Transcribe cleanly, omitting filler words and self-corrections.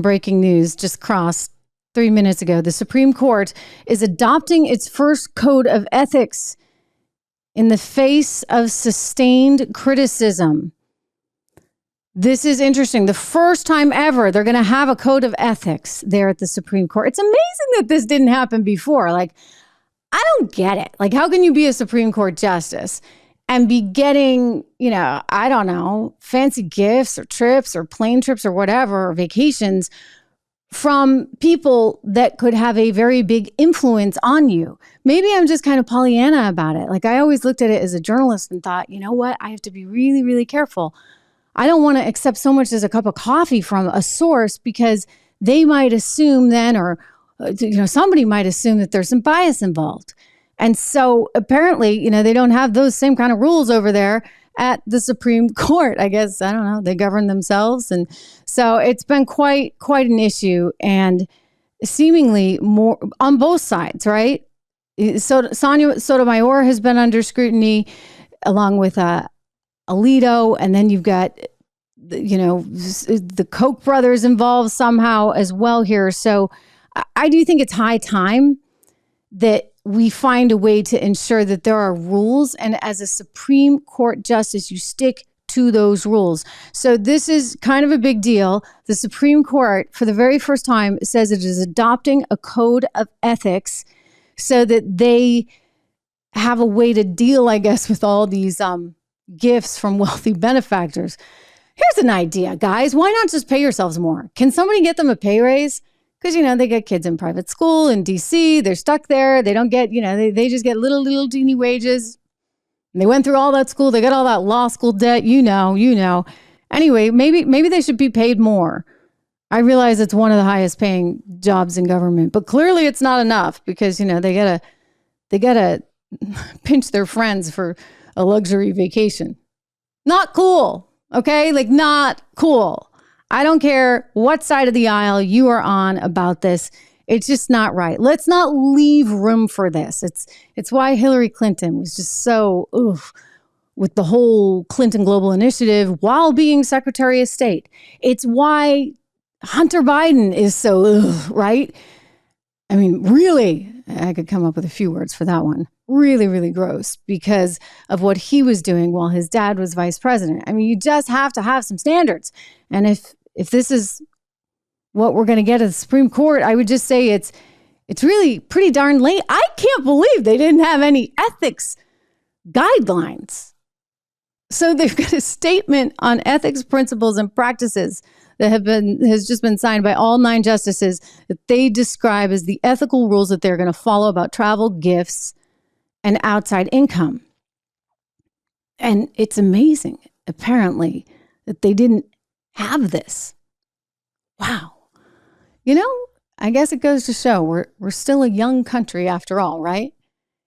Breaking news just crossed 3 minutes ago. The Supreme Court is adopting its first code of ethics in the face of sustained criticism. This is interesting. The first time ever they're going to have a code of ethics there at the Supreme Court. It's amazing that this didn't happen before. Like, I don't get it. Like, how can you be a Supreme Court justice and be getting, I don't know, fancy gifts or trips or plane trips or whatever, or vacations from people that could have a very big influence on you? Maybe I'm just kind of Pollyanna about it. Like, I always looked at it as a journalist and thought, you know what? I have to be really, really careful. I don't want to accept so much as a cup of coffee from a source because they might assume then, or somebody might assume that there's some bias involved. And so apparently, they don't have those same kind of rules over there at the Supreme Court. I guess, I don't know, they govern themselves. And so it's been quite an issue, and seemingly more on both sides, right? So Sonia Sotomayor has been under scrutiny along with Alito. And then you've got, the Koch brothers involved somehow as well here. So I do think it's high time that we find a way to ensure that there are rules. And as a Supreme Court justice, you stick to those rules. So this is kind of a big deal. The Supreme Court, for the very first time, says it is adopting a code of ethics so that they have a way to deal, I guess, with all these gifts from wealthy benefactors. Here's an idea, guys. Why not just pay yourselves more? Can somebody get them a pay raise? Because, they get kids in private school in DC. They're stuck there. They don't get, they just get little teeny wages. And they went through all that school. They got all that law school debt. Anyway, maybe they should be paid more. I realize it's one of the highest paying jobs in government, but clearly it's not enough because, they gotta pinch their friends for a luxury vacation. Not cool. Okay. Like, not cool. I don't care what side of the aisle you are on about this. It's just not right. Let's not leave room for this. It's why Hillary Clinton was just so with the whole Clinton Global Initiative while being Secretary of State. It's why Hunter Biden is so right? I mean, really, I could come up with a few words for that one. Really, really gross because of what he was doing while his dad was vice president. I mean, you just have to have some standards. And if this is what we're going to get at the Supreme Court, I would just say it's really pretty darn late. I can't believe they didn't have any ethics guidelines. So they've got a statement on ethics principles and practices that has just been signed by all 9 justices that they describe as the ethical rules that they're going to follow about travel, gifts, and outside income. And it's amazing, apparently, that they didn't have this. Wow. I guess it goes to show we're still a young country after all, right?